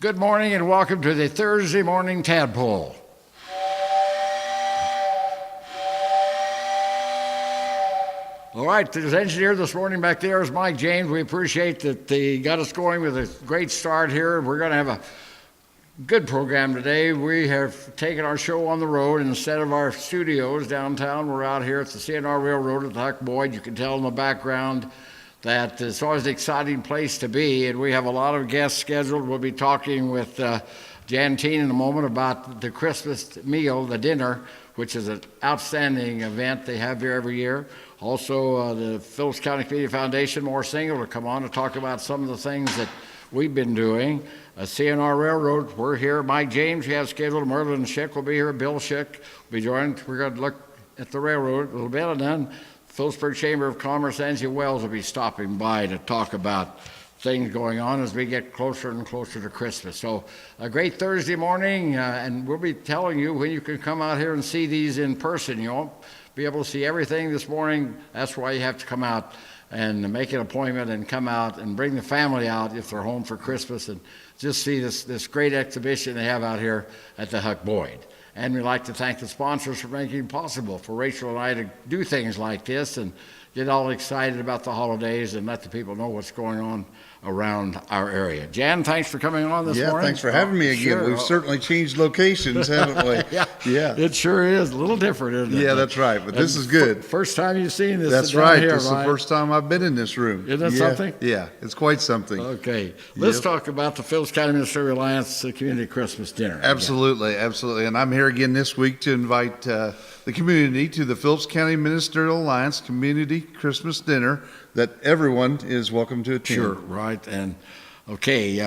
Good morning and welcome to the Thursday morning Tadpoll. All right, the engineer this morning back there is Mike James. We appreciate that he got us going with a great start here. We're going to have a good program today. We have taken our show on the road. Instead of our studios downtown, we're out here at the CNR Railroad at the Huck Boyd. You can tell in the background that it's always an exciting place to be, and we have a lot of guests scheduled. We'll be talking with Jan Teen in a moment about the Christmas meal, the dinner, which is an outstanding event they have here every year. Also, the Phillips County Community Foundation, Morris Single, will come on to talk about some of the things that we've been doing. CNR Railroad, we're here. Mike James, we have scheduled. Merlin Schick will be here. Bill Schick will be joined. We're going to look at the railroad a little bit, and then Phillipsburg Chamber of Commerce, Angie Wells will be stopping by to talk about things going on as we get closer and closer to Christmas. So a great Thursday morning, and we'll be telling you when you can come out here and see these in person. You won't be able to see everything this morning. That's why you have to come out and make an appointment and come out and bring the family out if they're home for Christmas and just see this great exhibition they have out here at the Huck Boyd. And we'd like to thank the sponsors for making it possible for Rachel and I to do things like this and get all excited about the holidays and let the people know what's going on around our area. Jan, thanks for coming on this morning. Yeah, thanks for having me again. Sure. We've certainly changed locations, haven't we? Yeah, it sure is. A little different, isn't it? Yeah, that's right, but this is good. First time you've seen this. That's right. Here, this is the first time I've been in this room. Isn't that something? Yeah, it's quite something. Okay, let's talk about the Phillips County Ministerial Alliance Community Christmas Dinner. Absolutely, absolutely. And I'm here again this week to invite the community to the Phillips County Ministerial Alliance Community Christmas Dinner that everyone is welcome to attend. Sure, right. And okay,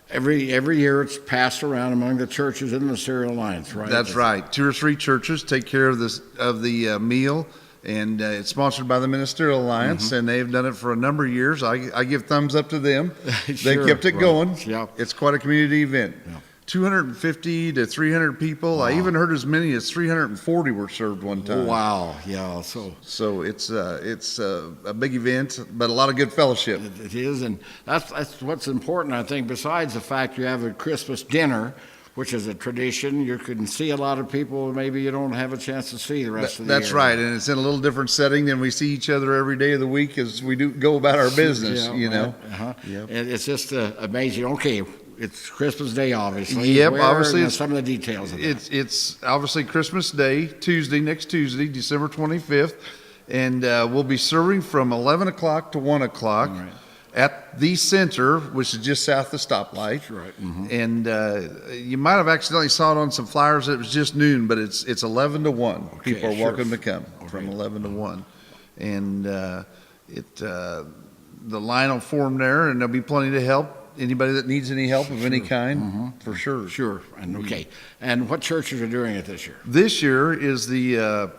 every year it's passed around among the churches in the Ministerial Alliance, right? That's right. 2 or 3 churches take care of the meal, and it's sponsored by the Ministerial Alliance, and they've done it for a number of years. I give thumbs up to them. They kept it going. Yep. It's quite a community event. Yep. 250 to 300 people. Wow. I even heard as many as 340 were served one time. Wow, yeah. So it's a big event, but a lot of good fellowship. It is, and that's what's important, I think. Besides the fact you have a Christmas dinner, which is a tradition, you can see a lot of people maybe you don't have a chance to see the rest of the year. That's right, and it's in a little different setting than we see each other every day of the week as we do go about our business. Yeah, you know. Yep. And it's just amazing. Okay. It's Christmas Day, obviously. Yep, obviously. It's some of the details of that. It's obviously Christmas Day, next Tuesday, December 25th, and we'll be serving from 11 o'clock to 1 o'clock at the center, which is just south of the stoplight. That's right. Mm-hmm. And you might have accidentally saw it on some flyers that it was just noon, but it's 11 to 1. Okay, people are welcome to come from 11 to 1. And the line will form there, and there'll be plenty to help. Anybody that needs any help of any kind, for sure. Sure. And okay. And what churches are doing it this year? This year is the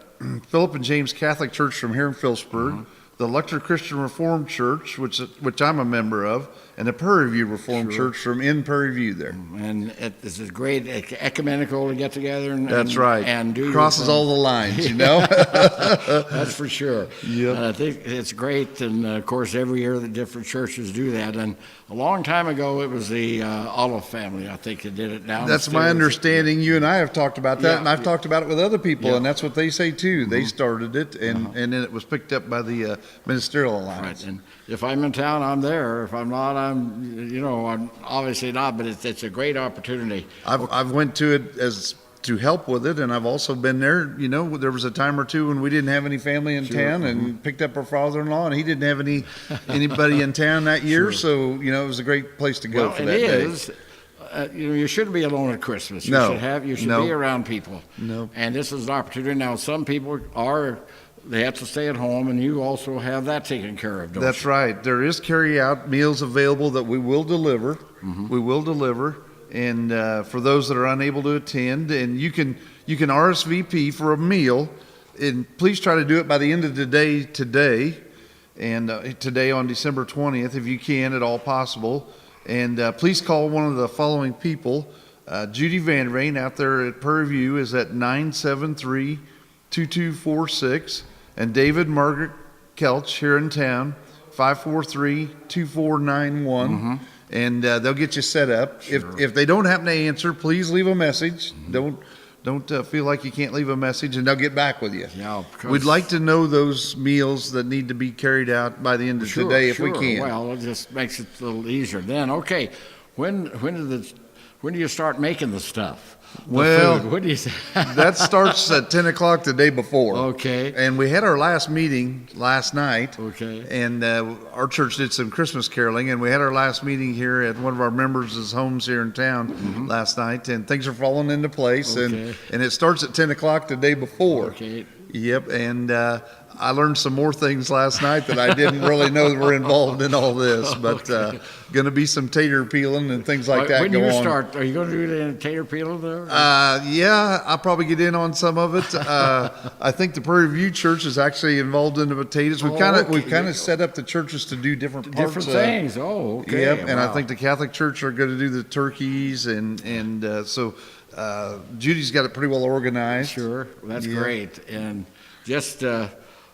Philip and James Catholic Church from here in Phillipsburg, the Lecter Christian Reformed Church, which I'm a member of, and the Prairie View Reformed Church from in Prairie View there. And this is great ecumenical to get together and that's right. And do crosses all the lines, you know. That's for sure. Yep. And I think it's great, and of course every year the different churches do that. And a long time ago it was the Olive family, I think, that did it. Now that's my understanding. You and I have talked about that, and I've talked about it with other people, and that's what they say too. They started it, and then it was picked up by the Ministerial Alliance. Right. And if I'm in town, I'm there. If I'm not, I'm obviously not, but it's a great opportunity. I've went to it as to help with it, and I've also been there. You know, there was a time or two when we didn't have any family in town, and picked up our father-in-law, and he didn't have anybody in town that year. So it was a great place to go for that day. It is. You shouldn't be alone at Christmas. You should be around people. No. And this is an opportunity. Now, some people they have to stay at home, and you also have that taken care of, don't That's you? right. There is carry-out meals available that we will deliver. We will deliver, and for those that are unable to attend, and you can RSVP for a meal, and please try to do it by the end of the day today, and today on December 20th, if you can at all possible. And please call one of the following people. Judy Van Rijn out there at Prairie View is at 973-2246, and David Margaret Kelch here in town, 543-2491. and they'll get you set up. Sure. If they don't happen to answer, please leave a message. Don't feel like you can't leave a message, and they'll get back with you. Yeah, We'd like to know those meals that need to be carried out by the end of today if we can. Well, it just makes it a little easier. Then, okay, when do you start making the stuff? Well, food? When do you that starts at 10 o'clock the day before. Okay. And we had our last meeting last night. Okay. And our church did some Christmas caroling, and we had our last meeting here at one of our members' homes here in town last night, and things are falling into place. Okay. And it starts at 10 o'clock the day before. Okay. Yep. And I learned some more things last night that I didn't really know that were involved in all this, but going to be some tater peeling and things like that When go you on. start, are you going to do the tater peeling there? Yeah, I'll probably get in on some of it. I think the Prairie View Church is actually involved in the potatoes. We've kind of set up the churches to do different parts. Different things. Oh, okay. Yep, and I Wow. think the Catholic Church are going to do the turkeys, and so Judy's got it pretty well organized. Sure, that's Yeah. great, and just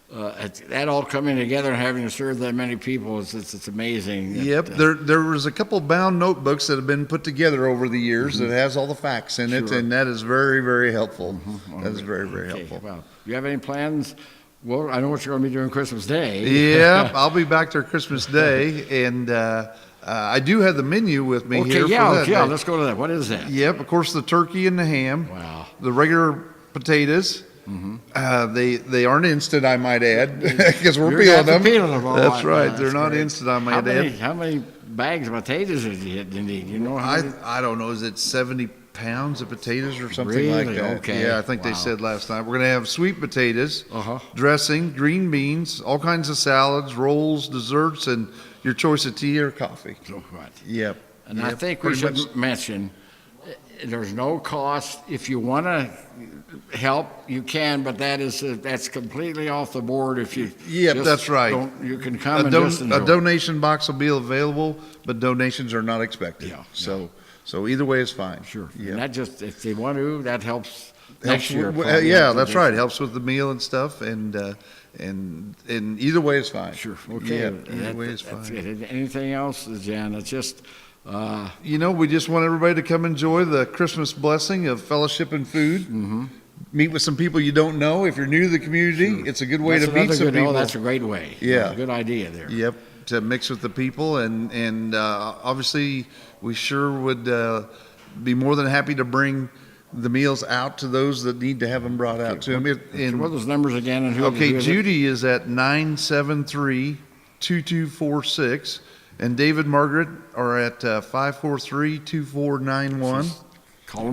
that all coming together and having to serve that many people it's amazing. Yep, there was a couple bound notebooks that have been put together over the years that has all the facts in it, Sure. and that is very, very helpful. That is very, very Okay, helpful. well, do you have any plans? Well, I know what you're going to be doing Christmas Day. Yeah, I'll be back there Christmas Day, and I do have the menu with me Okay, here. yeah, for that yeah. day. Let's go to that. What is that? Yep, of course, the turkey and the ham. Wow. The regular potatoes. They aren't instant, I might add, because we're You're peeling gonna have them. to peel them, all That's right. That's They're not great. instant, I How might many, add. how many bags of potatoes did you need? You know how many? I don't know. Is it 70 pounds of potatoes or something like Really? that? Okay. Yeah, I think they Wow. said last night. We're going to have sweet potatoes, Uh-huh. dressing, green beans, all kinds of salads, rolls, desserts, and your choice of tea or coffee. So what? Yep. And I Yep, think we pretty should much. mention, there's no cost. If you want to help, you can, but that's completely off the board. If you Yep, just that's right. you can come A, and don- just a enjoy. donation box will be available, but donations are not expected. Yeah, So either way is fine. Sure. Yep. And that just, if they want to, that helps Helps next year. with- probably. yeah, that's right. Helps with the meal and stuff, and either way is fine. Sure. Okay. Yeah, either way is That's fine. it. Anything else, Jan? It's just, We just want everybody to come enjoy the Christmas blessing of fellowship and food. Mm-hmm. Meet with some people you don't know. If you're new to the community, it's a good way that's to meet another some good, people. oh, that's a great way. Yeah. Good idea there. Yep, to mix with the people, and obviously we sure would be more than happy to bring the meals out to those that need to have them brought out to them. What are those numbers again? And who Okay, is it? Judy is at 973-2246, and David Margaret are at 543-2491. Call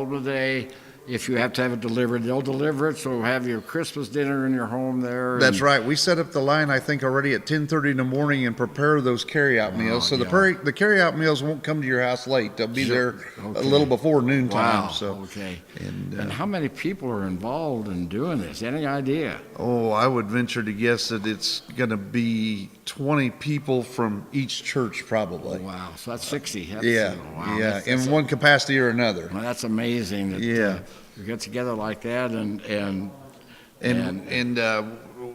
them today. If you have to have it delivered, they'll deliver it. So have your Christmas dinner in your home there. That's and- right. We set up the line, I think, already at 10:30 in the morning and prepare those carryout meals. So yeah. the carryout meals won't come to your house late. They'll be Sure. there a Okay. little before noontime. Wow. So, Okay. and, And how many people are involved in doing this? Any idea? I would venture to guess that it's going to be 20 people from each church, probably. Wow. So that's 60. That's, Yeah, wow. yeah, That's, in one capacity or another. well, that's amazing. That, Yeah. you get together like that and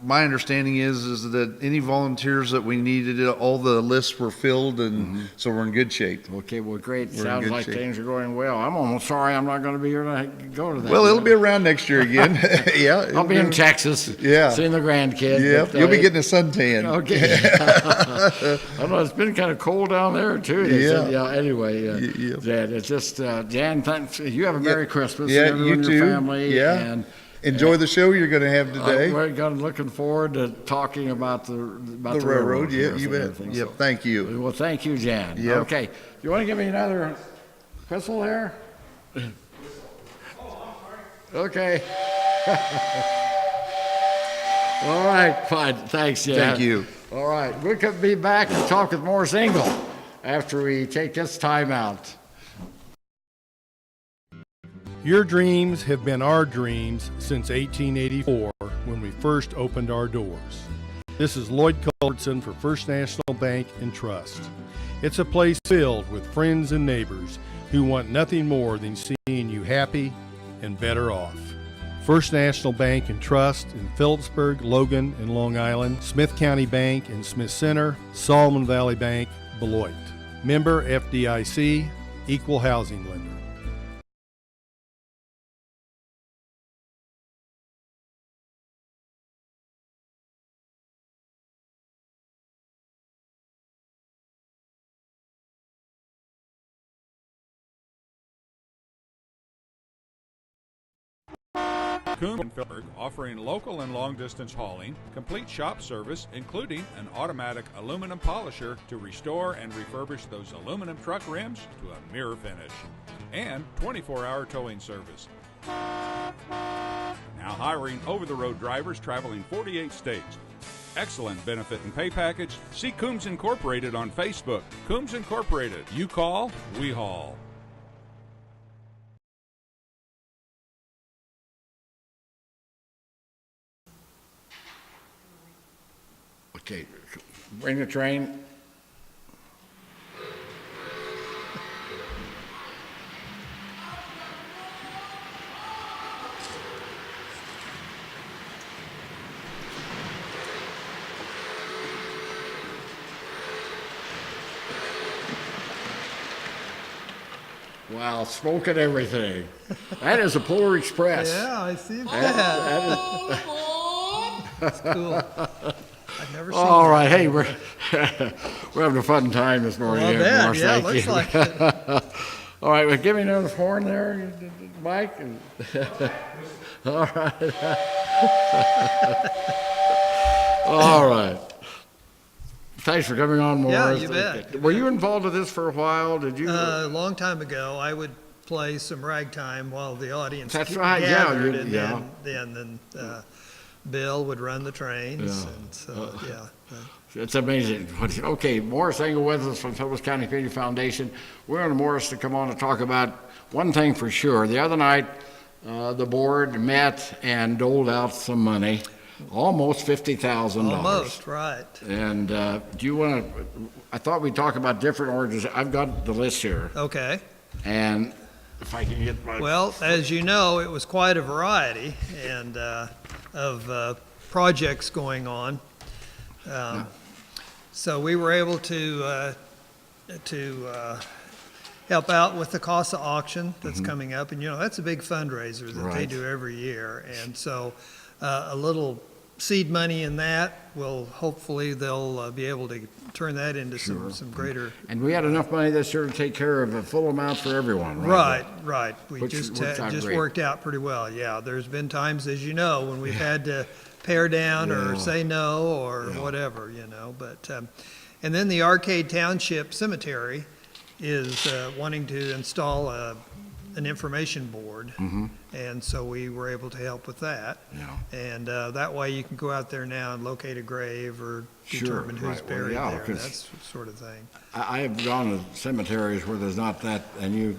My understanding is that any volunteers that we needed, all the lists were filled, and so we're in good shape. okay, well, great. We're in Sounds good like shape. things are going well. I'm almost sorry I'm not going to be here to go to that. Well, it'll be around next year again. Yeah, I'll be in Texas. Yeah. Seeing the grandkids. Yeah, but, you'll be getting a suntan. Okay. I know it's been kind of cold down there too. They said, Yeah. Anyway, yeah. Jan, it's just Jan. Thanks. You have a Merry Christmas. Yeah, to you you and too. your family. Yeah. And Enjoy the show you're going to have today. we're looking forward to talking about the Railroad. Yeah, here you and bet. everything. Yep, So, thank you. well, thank you, Jan. Yep. Okay. You want to give me another whistle there? Okay. All right, fine. Thanks, Jan. Thank you. All right, we could be back and talk with Morris Engel after we take this time out. Your dreams have been our dreams since 1884 when we first opened our doors. This is Lloyd Culbertson for First National Bank and Trust. It's a place filled with friends and neighbors who want nothing more than seeing you happy and better off. First National Bank and Trust in Phillipsburg, Logan, and Long Island, Smith County Bank in Smith Center, Solomon Valley Bank, Beloit. Member FDIC, Equal Housing Lender. Coombs and Philbert, offering local and long-distance hauling, complete shop service, including an automatic aluminum polisher to restore and refurbish those aluminum truck rims to a mirror finish, and 24-hour towing service. Now hiring over-the-road drivers traveling 48 states. Excellent benefit and pay package. See Coombs Incorporated on Facebook. Coombs Incorporated. You call, we haul. Okay, bring the train. Wow, smoke and everything. That is a Polar Express. Yeah, I see that. That That's cool. I've never seen All that. right, hey, we're having a fun time this morning. Well, here, that, Morris, yeah, thank looks you. like it. All right, well, give me another horn there, Mike. All right. All right. Thanks for coming on, Morris. Yeah, you bet. Were you involved with this for a while? Did you? A long time ago, I would play some ragtime while the audience That's right, yeah, gathered, you- and yeah. then Bill would run the trains, Yeah. and so, yeah. It's amazing. Okay, Morris Engel with us from Phillips County Community Foundation. We wanted Morris to come on and talk about one thing for sure. The other night, the board met and doled out some money, almost $50,000. Almost, right. And do you want to, I thought we'd talk about different organizations. I've got the list here. Okay. And if I can get my. Well, as you know, it was quite a variety and of projects going on. So we were able to help out with the CASA auction that's coming up, and that's a big fundraiser that they Right. do every year, and so a little seed money in that will hopefully they'll be able to turn that into some greater. And we had enough money this year to take care of a full amount for everyone, right? Right. We Which just worked out great. worked out pretty well. Yeah, there's been times, as you know, when we've had to pare down or Yeah. say no or Yeah. whatever, But and then the Arcade Township Cemetery is wanting to install an information board, and so we were able to help with that. Yeah. And that way you can go out there now and locate a grave or Sure, determine who's right. Well, buried yeah, there, 'cause- that sort of thing. I have gone to cemeteries where there's not that, and you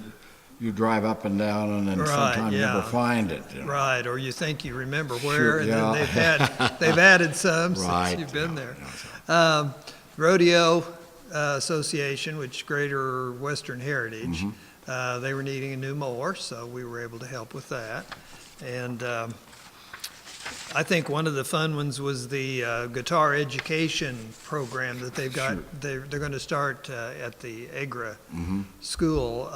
drive up and down and then Right, sometimes never yeah. find it. Right, or you think you remember where, Sure, and yeah. then they've added some Right, since you've been yeah, there. Rodeo Association, which Greater Western Heritage, they were needing a new mower, so we were able to help with that. And I think one of the fun ones was the guitar education program that they've got. They're going to start at the EGRA school.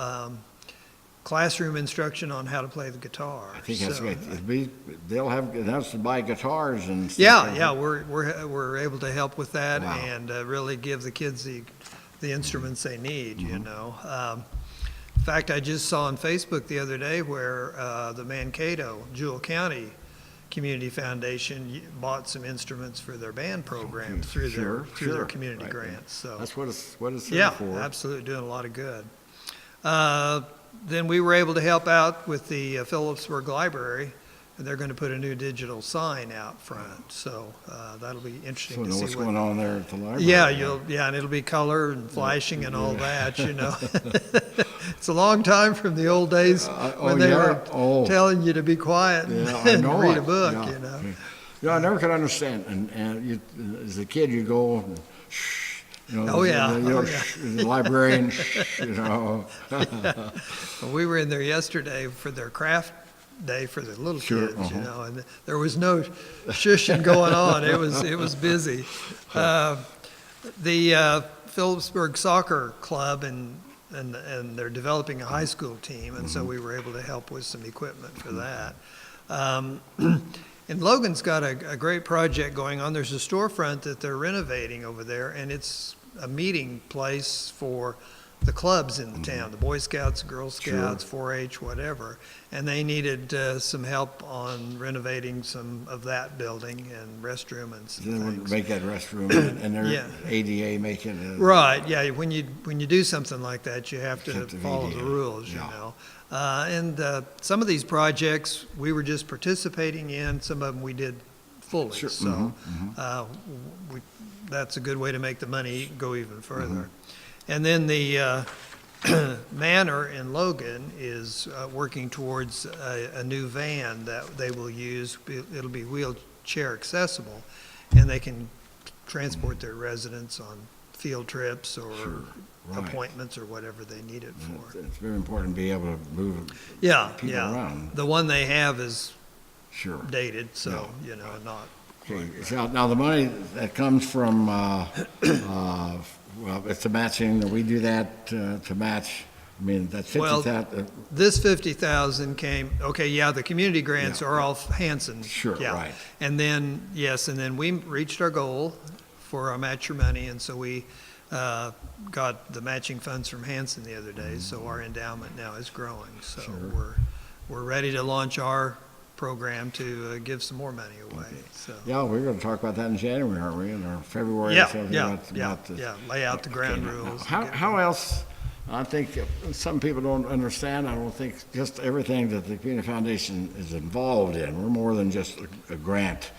Classroom instruction on how to play the guitar. I think that's So, great. They'll have, that's to buy guitars and stuff. Yeah, we're able to help with that Wow. and really give the kids the instruments they need, In fact, I just saw on Facebook the other day where the Mankato, Jewell County Community Foundation bought some instruments for their band program through their Sure, community right. grants, so. That's what it's there Yeah, for. absolutely, doing a lot of good. Then we were able to help out with the Phillipsburg Library, and they're going to put a new digital sign out front, so that'll be So interesting to know see what's what. going on there at the library. Yeah, and it'll be color and flashing and all that, It's a long time from the old days when they were telling you to be quiet and Yeah, I know read a it. book, Yeah. Yeah, I never could understand, and as a kid, you go, and shh, Oh, yeah. shh, the librarian, shh, Well, we were in there yesterday for their craft day for the little Sure, kids, and there was no shushing going on. It was busy. The Phillipsburg Soccer Club, and they're developing a high school team, and so we were able to help with some equipment for that. And Logan's got a great project going on. There's a storefront that they're renovating over there, and it's a meeting place for the clubs in the town, the Boy Scouts, Girl Scouts, 4-H, whatever. And they needed some help on renovating some of that building and restroom and some They would things. make that restroom and their Yeah. ADA make it. Right, yeah, when you do something like that, you have to Have to follow the ADA, rules, yeah. you know. And some of these projects, we were just participating in, some of them we did fully. Sure, So that's a good way to make the money go even further. And then the Manor in Logan is working towards a new van that they will use. It'll be wheelchair accessible, and they can transport their residents on field trips or right. appointments or whatever they need it for. It's very important to be able to move Yeah, people yeah. around. The one they have is Sure. dated, so, you know, not. Okay, so now the money that comes from, well, it's the matching, we do that to match, I mean, that's Well, 50,000. This 50,000 came, okay, yeah, the community grants Yeah. are all Hanson. Sure, yeah. right. And then, yes, and then we reached our goal for our match your money, and so we got the matching funds from Hanson the other day, so our endowment now is growing. So we're ready to launch our program to give some more money away, so. Yeah, we're going to talk about that in January, aren't we, or February? or Yeah, something yeah, about yeah, the- yeah, lay out the ground Okay, now, rules. How else, I think some people don't understand, I don't think just everything that the Community Foundation is involved in, we're more than just a grant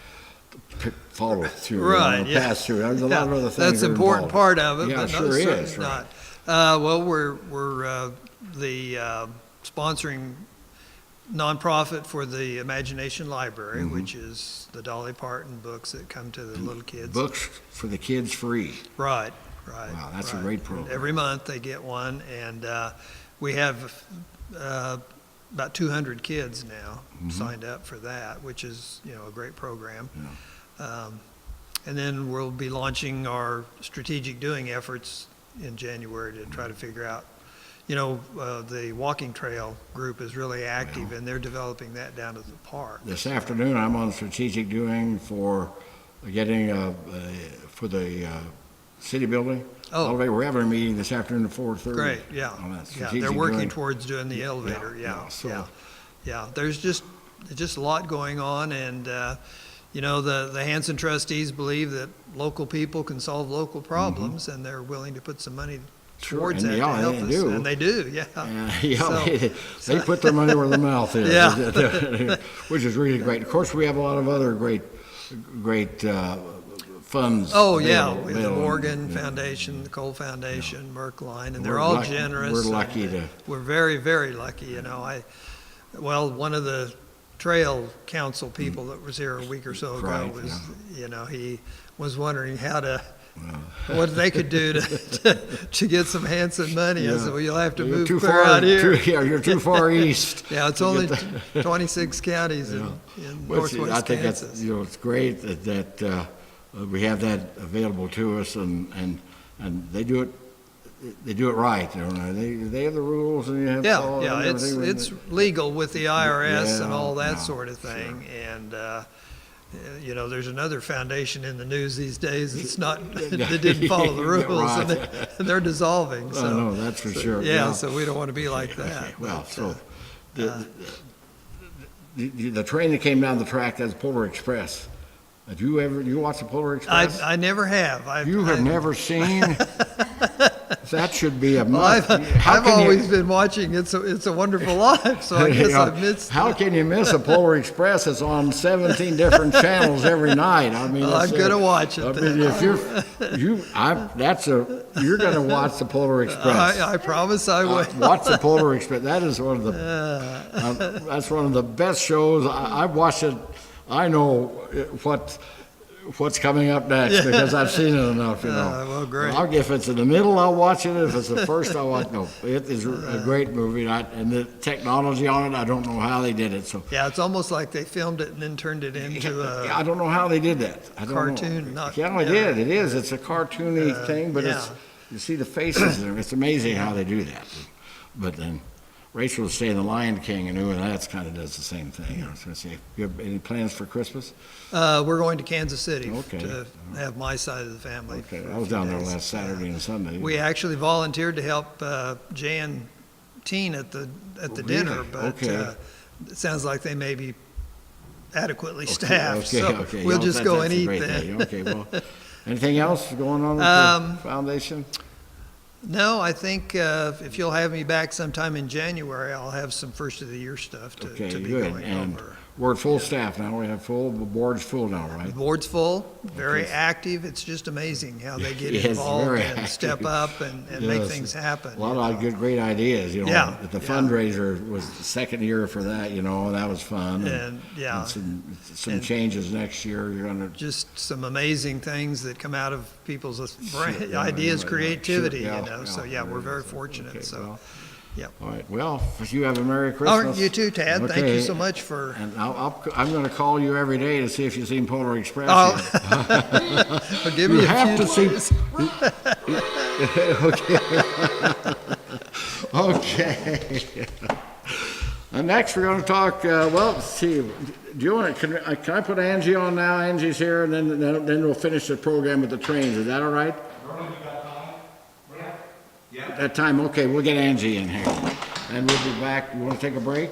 follow through. Right, yeah. Pass through, there's a lot of other things. That's that an are important involved. part of it, Yeah, but no, sure is, certainly right. not. Well, we're the sponsoring nonprofit for the Imagination Library, Mm-hmm. which is the Dolly Parton books that come to the little kids. Books for the kids free. Right, right. Wow, that's a right. great program. Every month they get one, and we have about 200 kids now Mm-hmm. signed up for that, which is, you know, a great program. And then we'll be launching our strategic doing efforts in January to try to figure out, you know, the walking trail group is really active, and they're developing that down at the park. This afternoon, I'm on strategic doing for getting, for the city building. Oh. Elevator. We're having a meeting this afternoon at 4:30. Great, yeah. on that Yeah, strategic they're working doing. towards doing the elevator, yeah, yeah, so- yeah. Yeah, there's just a lot going on, and, you know, the Hanson trustees believe that local people can solve local problems, and they're willing to put some money Sure, towards and that yeah, to help they us. do. And they do, yeah. Yeah, So- they put their money where the mouth is. Yeah. Which is really great. Of course, we have a lot of other great funds. Oh, yeah, available- with the available. Morgan Yeah. Foundation, the Cole Foundation, Merkline, and they're We're all luck- generous. we're and lucky to- We're very, very lucky, you know. One of the Trail Council people that was here a week or so ago Right, was, yeah. you know, he was wondering what they could do to get some Hanson money. I Yeah. said, well, you'll have to You're move too clear far out here. Yeah, you're too far east. Yeah, it's to only get 26 counties in Which northwest I think that's, Kansas. you know, it's great that we have that available to us, and they do it right. You know, they have the rules, and you have to Yeah, follow yeah, them, it's everything. legal with the IRS and Yeah, all that yeah, sort of thing. And, you know, there's another foundation in the news these days that's that didn't follow the Yeah, rules, and right. they're dissolving, I so. know, that's for sure. Yeah, so we don't want to be like that. Well, but, so, the train that came down the track, that's Polar Express. Have you watched the Polar Express? I never have. You have never seen? That should be a Well, must. I've always been watching It's a Wonderful Life, so I guess Yeah. I've missed. How can you miss a Polar Express? It's on 17 different channels every night. I mean, Well, I'm it's, gonna watch it I then. mean, if you're gonna watch the Polar Express. I promise I will. Watch the Polar Express. That is one of the that's one of the best shows. I've watched it. I know what's coming up next because I've seen it enough. You know. Well, great. If it's in the middle, I'll watch it. If it's the first, I'll watch. No, it is a great movie. And the technology on it, I don't know how they did it. So Yeah, it's almost like they filmed it and then turned it into I don't know how they did that. I don't cartoon, know. not- Yeah, it yeah. did. It is. It's a cartoony thing, but yeah. you see the faces, and it's amazing how they do that. But then Rachel was saying the Lion King, and that's kind of does the same thing. I was going to say, you have any plans for Christmas? We're going to Kansas City Okay. to have my side of the family. Okay, for a I was few down there days. last Saturday and Sunday. We actually volunteered to help Jan Teen at the dinner, really? but Okay. it sounds like they may be adequately staffed, Okay, so okay. we'll Yeah, just go and that's a eat great then. thing. Okay, well, anything else going on with the foundation? No, I think if you'll have me back sometime in January, I'll have some first of the year stuff to Okay, be good. going And over. we're at full staff now. We have the board's full now, The right? board's full, very Okay. active. It's just amazing how they get Yes, involved very and step active. up and make Yes. things happen. A lot you of know. good, great ideas, you know. Yeah, The yeah. fundraiser was the second year for that, you know, and that was fun. And, yeah. and some And- changes next year. You're gonna Just some amazing things that come out of people's yeah, ideas, right, creativity, sure, you know. So, yeah, we're very Okay, fortunate, so, well, yeah. all right, well, if you have a Merry All Christmas. right, you too, Tad. Thank you Okay. so much for, And I'm gonna call you every day to see if you've seen Polar Express Oh, yet. give You me a have few to see. days. Okay. And next, we're gonna talk, well, let's see, do you want to, can I put Angie on now? Angie's here, and then we'll finish the program with the trains. Is that all right? That time, okay, we'll get Angie in here. And we'll be back. You want to take a break?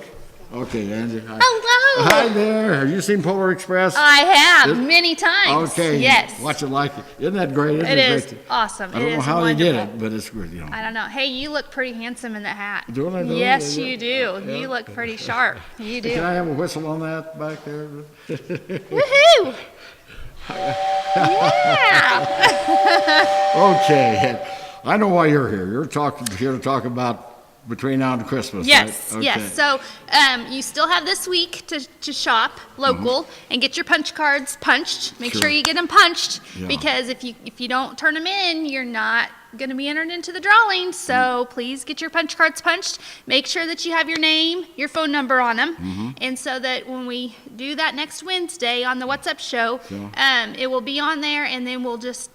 Okay, Angie. Hi. Hello. Hi there. Have you seen Polar Express? I have It- many times. Okay. Yes. Watch it like it. Isn't that great? Isn't It is great? awesome. I don't It know is how wonderful. they did it, but it's good, you know. I don't know. Hey, you look pretty handsome in that hat. Don't I, though? Yes, Yeah, you do. yeah. You look pretty sharp. You Can do. I have a whistle on that back there? Woohoo! Yeah. Okay. I know why you're here. You're here to talk about between now and Christmas, Yes, right? yes. Okay. So you still have this week to shop local and get your punch cards punched. Make Sure. sure you get them punched Yeah. because if you don't turn them in, you're not going to be entered into the drawing. So please get your punch cards punched. Make sure that you have your name, your phone number on them, and so that when we do that next Wednesday on the What's Up show, Yeah. it will be on there, and then we'll just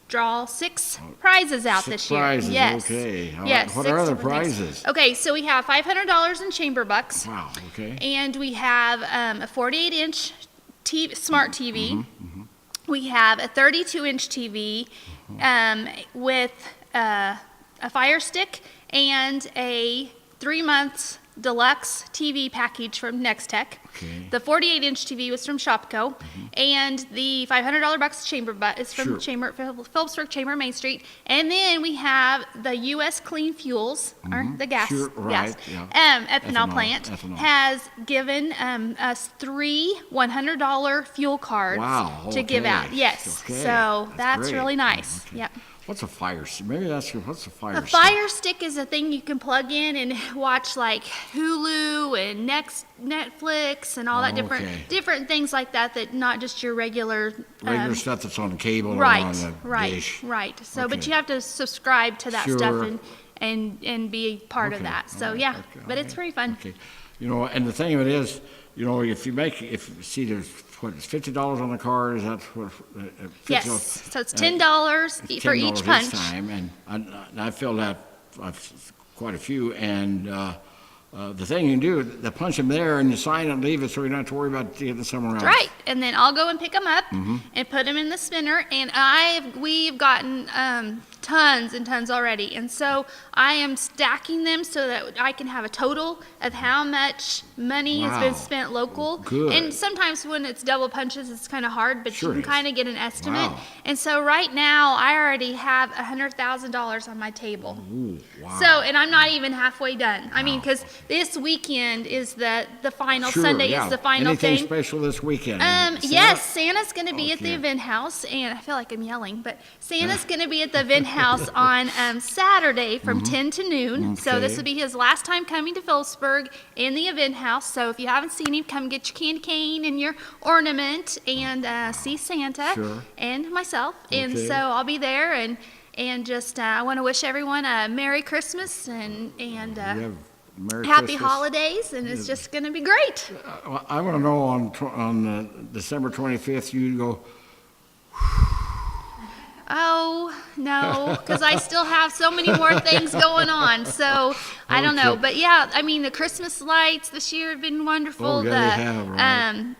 draw 6 prizes out 6 this year. prizes, Yes. okay. All right. Yes. What 6 are the different things. prizes? Okay, so we have $500 in chamber bucks, Wow, okay. and we have a 48-inch smart TV. Mm-hmm, We have a 32-inch TV with a Fire Stick and a 3-month deluxe TV package from Nextech. Okay. The 48-inch TV was from Shopco, and the $500 bucks chamber butt is from Sure. Chamber Phillipsburg Chamber Main Street. And then we have the U.S. Clean Fuels, or the gas, Sure, right, gas yeah. ethanol Ethanol, plant ethanol. has given us 3 $100 fuel cards Wow, to give okay, out. Yes, okay, so that's great. really nice. Okay. Yep. What's a fire stick? Maybe that's what's a fire A stick? Fire Stick is a thing you can plug in and watch like Hulu and Netflix and all that Oh, okay. different things like that. That not just your regular. Regular stuff that's on the cable or on Right, the right, dish. right. So, but Okay. you have to subscribe to that Sure. stuff and be part of Okay, that. all So right, yeah, okay, but it's okay, pretty fun. Okay. You know, and the thing of it is, you know, see, there's it's $50 on the card. Is that what? Yes. So it's $10 It's for $10 each punch. time, and I filled out quite a few, and the thing you can do, they punch them there, and you sign it and leave it, so you don't have to worry about getting somewhere else. Right, and then I'll go and pick them up Mm-hmm. and put them in the spinner. And we've gotten tons and tons already, and so I am stacking them so that I can have a total of how much money has been Wow. spent local. Good. And sometimes when it's double punches, it's kind of hard, but Sure you it can is. kind of get an estimate. Wow. And so right now, I already have $100,000 on my table. Ooh, wow. So, and I'm not even halfway done. I mean, because this weekend is the final Sure, Sunday yeah. is the final Anything thing. special this weekend? Yes, Santa's going to be at the Okay. event house, and I feel like I'm yelling, but Santa's going to be at the event house on Saturday from 10 to noon. So this Okay. will be his last time coming to Phillipsburg in the event house. So if you haven't seen him, come get your candy cane and your ornament and see Santa Sure. and myself. And Okay. so I'll be there, and just I want to wish everyone a Merry Christmas and You have Merry Happy Christmas. holidays, and it's just going to be great. I want to know on December 25th, you go Oh, no, because I still have so many more things going on. So I don't know. Okay. But yeah, I mean, the Christmas lights this year have been wonderful. Oh, yeah, they have, right.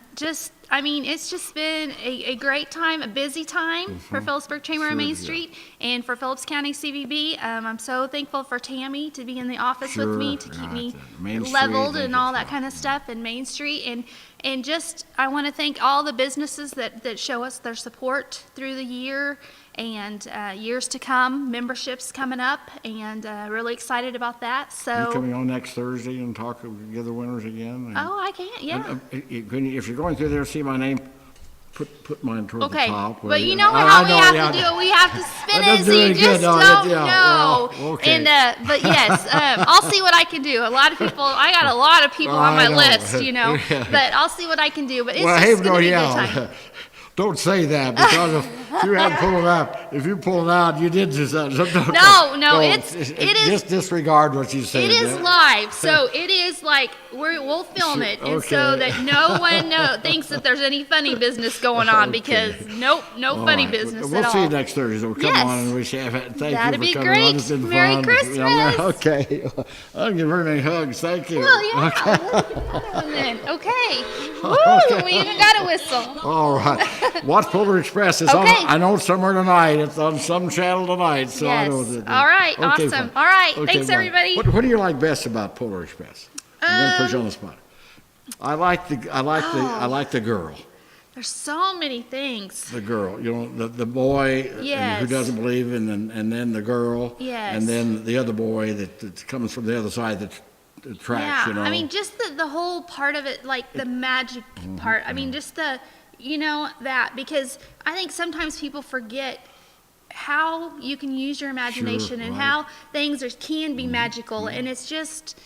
It's just been a great time, a busy time for Phillipsburg Chamber on Main yeah. Street and for Phillips County CVB. I'm so thankful for Tammy to be in the office with me to keep Sure, me right. Main Street, leveled thank and you all for that kind of stuff, and Main Street. And just, I want to thank all the businesses that show us their support through the year and years to come. Memberships coming up, and really excited about that. You So, coming on next Thursday and talk with the other winners again? oh, I can't, yeah. If you're going through there, see my name, put mine toward the Okay, top. but you know how we have to do it. We have to spin That it, doesn't so do you any just good, no, don't yeah, know. well, okay. And but yes, I'll see what I can do. A lot of people, I got a lot of people on I my know. list, you know. Yeah. But I'll see what I can do. But it's Well, just hey, going to be a good yeah. time. Don't say that, because if you hadn't pulled it out, if you pulled it out, you did just that. No, it is- Just disregard what you said. It is yeah. live, so it is like we'll film it, and so Okay. that no one thinks that there's any funny business going on, because no All funny right. business We'll at see all. you next Thursday. So come Yes. on, and we should have it. Thank That'd you be for coming on. great. It's been Merry fun. Christmas. Okay. I'll give her many hugs. Thank you. Well, yeah. Okay. Let's get another one then. Okay. Woo! We even got a whistle. All right. Watch Polar Express. It's Okay. on. I know it's somewhere tonight. It's on some channel tonight. So I know Yes. that. All right. Okay, Awesome. fine. All right. Okay, Thanks, fine. everybody. What do you like best about Polar Express? I'm gonna put you on the spot. I like the girl. There's so many things. The girl, you know, the boy Yes. who doesn't believe, and then the girl, Yes. and then the other boy that comes from the other side that tracks. Yeah. You know, I mean, just the whole part of it, like the magic part. I mean, just that, because I think sometimes people forget how you can use your imagination and right. how things can be magical, and it's just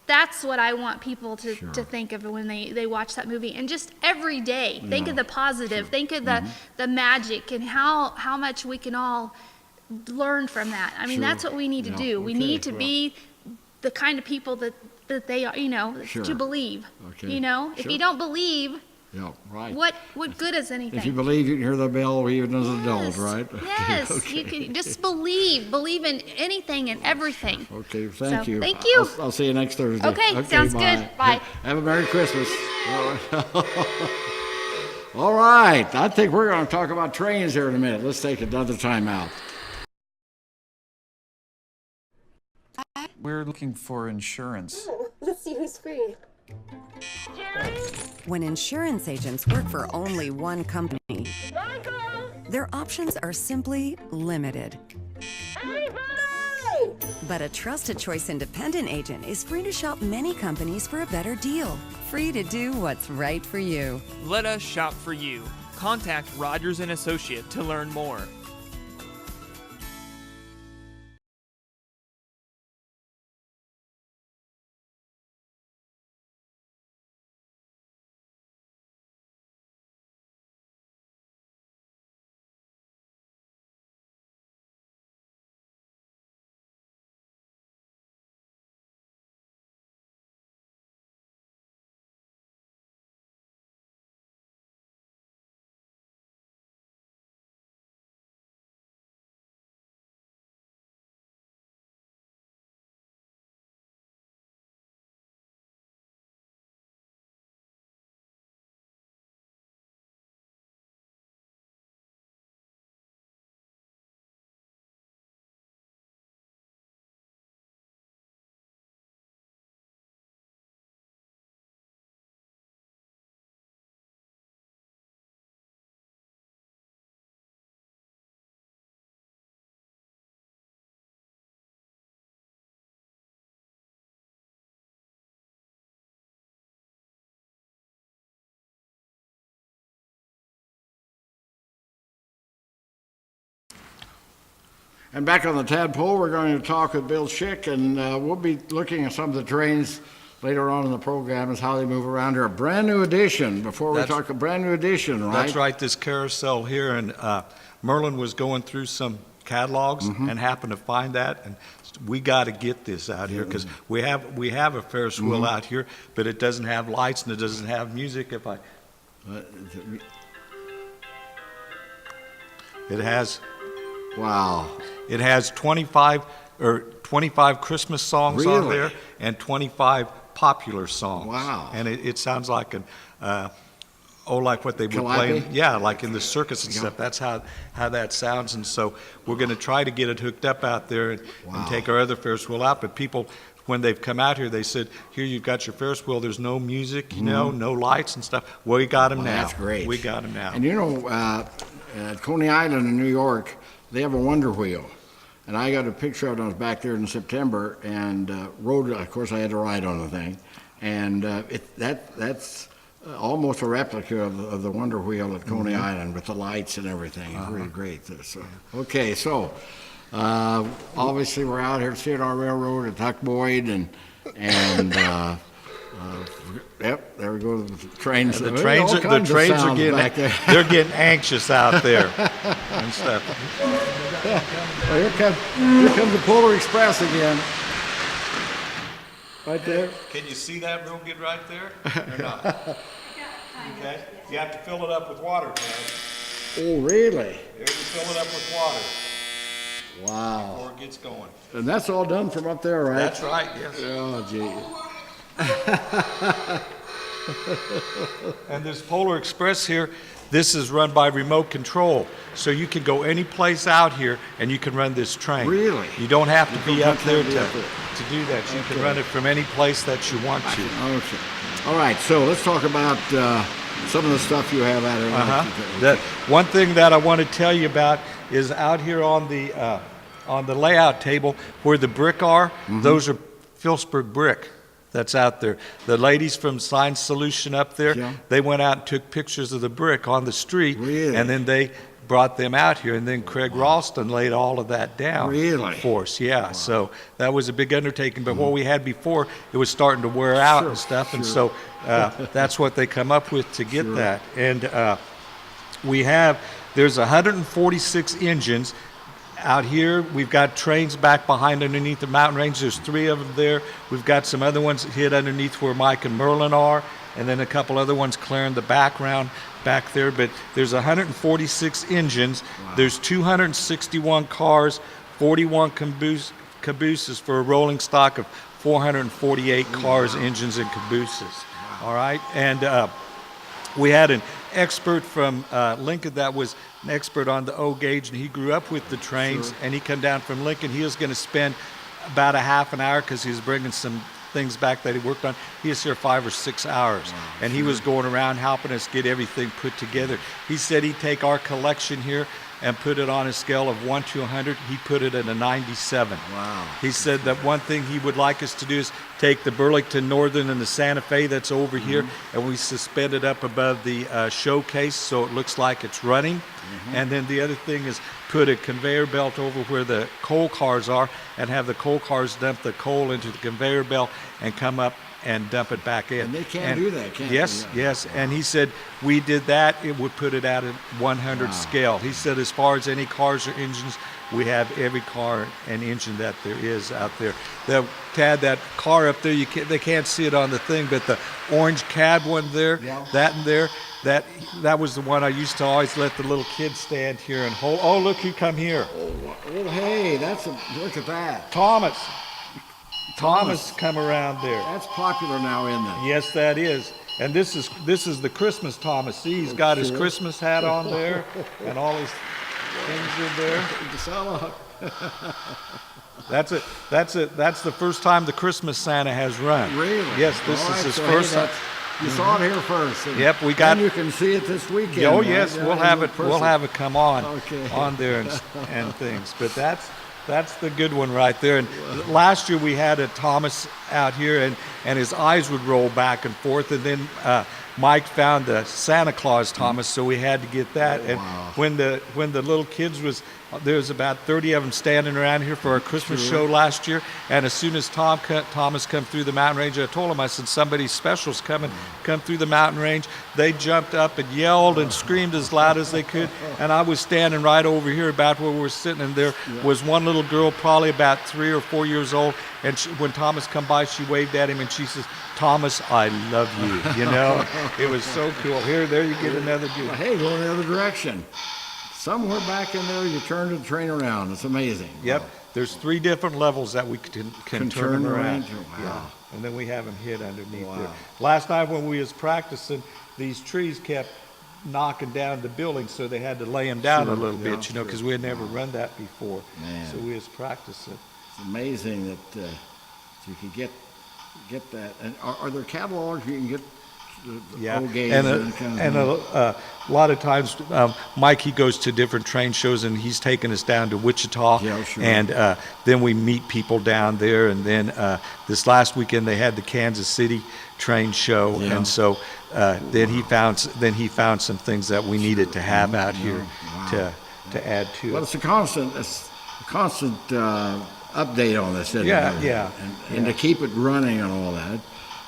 that's what I want people to think of when they watch that movie. And just every day think of the positive, think of the magic, and how much we can all learn from that. I mean, Sure. that's what we need to Yeah, do. We okay, need to well. be the kind of people that they are, Sure. to believe. Okay, If sure. you don't believe, yeah, right. what good is anything? If you believe, you can hear the bell even as an adult, Yes, right? Yes, Okay. you can just believe in anything and everything. Okay, thank So, you. thank you. I'll see you next Thursday. Okay, sounds good. Bye. Have a Merry Christmas. All right, I think we're going to talk about trains here in a minute. Let's take another time out. We're looking for insurance. Let's see who's free. When insurance agents work for only one company, their options are simply limited. But a Trusted Choice independent agent is free to shop many companies for a better deal. Free to do what's right for you. Let us shop for you. Contact Rogers & Associate to learn more. And back on the Tadpoll, we're going to talk with Bill Schick, and we'll be looking at some of the trains later on in the program as how they move around here. A brand new edition, before we That's- talk a brand new edition, right? That's right, this carousel here, and Merlin was going through some catalogs and happened to find that, and we got to get this out here, because we have a Ferris wheel out here, but it doesn't have lights and it doesn't have music. It has Wow. It has 25 Christmas songs on Really? there and 25 popular songs. Wow. And it sounds like like what they would Calliope? play. Yeah, like in the circus and stuff. That's how that sounds. And so we're going to try to get it hooked up out there and take our other Ferris wheel out. But people, when they've come out here, they said, here, you've got your Ferris wheel. There's no music, no lights and stuff. Well, we got them now. That's great. We got them now. And at Coney Island in New York, they have a Wonder Wheel. And I got a picture of it. I was back there in September and rode. Of course, I had to ride on the thing, and that's almost a replica of the Wonder Wheel at Coney Island with the lights and everything. It's really great. So okay, so obviously we're out here at C&R Railroad at Tuck Boyd and yep, there we go. The trains. The trains are they're getting anxious out there and stuff. Well, here comes the Polar Express again. Right there. Can you see that real good right there? Or not? Okay. You have to fill it up with water, Ted. Oh, really? There, you fill it up with water Wow. before it gets going. And that's all done from up there, right? That's right, yes. Oh, gee. And this Polar Express here, this is run by remote control. So you can go any place out here and you can run this train. Really? You don't have to You be don't up have there to be up there. to do that. You can run it from any place that you want to. Okay. All right, so let's talk about some of the stuff you have out there. That one thing that I want to tell you about is out here on the layout table where the brick are. Those are Phillipsburg brick that's out there. The ladies from Sign Solution up there, they went out and took pictures of the brick on the street, Really? and then they brought them out here, and then Craig Ralston laid all of that down Really? for us. Yeah, so that was a big undertaking. But what we had before, it was starting to wear out and stuff, and so that's what they come up with to get that. And there's 146 engines. Out here, we've got trains back behind underneath the mountain range. There's 3 of them there. We've got some other ones hid underneath where Mike and Merlin are, and then a couple other ones clearing the background back there. But there's 146 engines. Wow. There's 261 cars, 41 cabooses for a rolling stock of 448 cars, engines, and cabooses. Wow. All right, and we had an expert from Lincoln that was an expert on the O gauge, and he grew up with the trains, and he come down from Lincoln. He was going to spend about a half an hour because he was bringing some things back that he worked on. He was here 5 or 6 hours, and he was going around helping us get everything put together. He said he'd take our collection here and put it on a scale of 1 to 100. He put it at a 97. Wow. He said that one thing he would like us to do is take the Burlington Northern and the Santa Fe that's over here, and we suspend it up above the showcase so it looks like it's running. And then the other thing is put a conveyor belt over where the coal cars are and have the coal cars dump the coal into the conveyor belt and come up and dump it back in. And they can't do that, can they? Yes, yes. And he said we did that, it would put it at a 100 scale. He said as far as any cars or engines, we have every car and engine that there is out there. Tad, that car up there, they can't see it on the thing, but the orange cab one there, that in there, that was the one I used to always let the little kids stand here and hold. Oh, look who come here. Oh, hey, look at that. Thomas come around there. That's popular now, isn't it? Yes, that is. And this is the Christmas Thomas. See, he's got his Christmas hat on there and all his things in there. That's it. That's the first time the Christmas Santa has run. Really? Yes, this is his first. You saw it here first. Yep, we got. And you can see it this weekend. Oh right? yes, we'll have it. We'll have it come on there and things. But that's the good one right there. And last year we had a Thomas out here, and his eyes would roll back and forth, and then Mike found the Santa Claus Thomas, so we had to get that. And when the little kids there was about 30 of them standing around here for our Christmas show last year, and as soon as Thomas come through the mountain range, I told him, I said, somebody special's come through the mountain range. They jumped up and yelled and screamed as loud as they could, and I was standing right over here about where we were sitting, and there was one little girl probably about 3 or 4 years old, and when Thomas come by, she waved at him and she says, Thomas, I love you. You know, it was so cool. There you get another good. Hey, go in the other direction. somewhere back in there, you turn the train around. It's amazing. Yep, Wow. there's 3 different levels that we can turn them around. Wow. Yeah, and then we have them hit underneath Wow. there. Last night when we was practicing, these trees kept knocking down the building, so they had to lay them down a Sure, little yeah, bit, you know, because we had never run that before. Man. So we was practicing. It's amazing that you could get that. And are there catalogs you can get the Yeah, old gauge and kind of thing? a lot of times, Mike, he goes to different train shows, and he's taking us down to Wichita. Yeah, sure. And then we meet people down there, and then this last weekend they had the Kansas City train show, Yeah. and so then he found some things that we needed to have out here Wow. to add to Well, it. it's a constant update on this, isn't Yeah, it? yeah, And to keep it running and all that.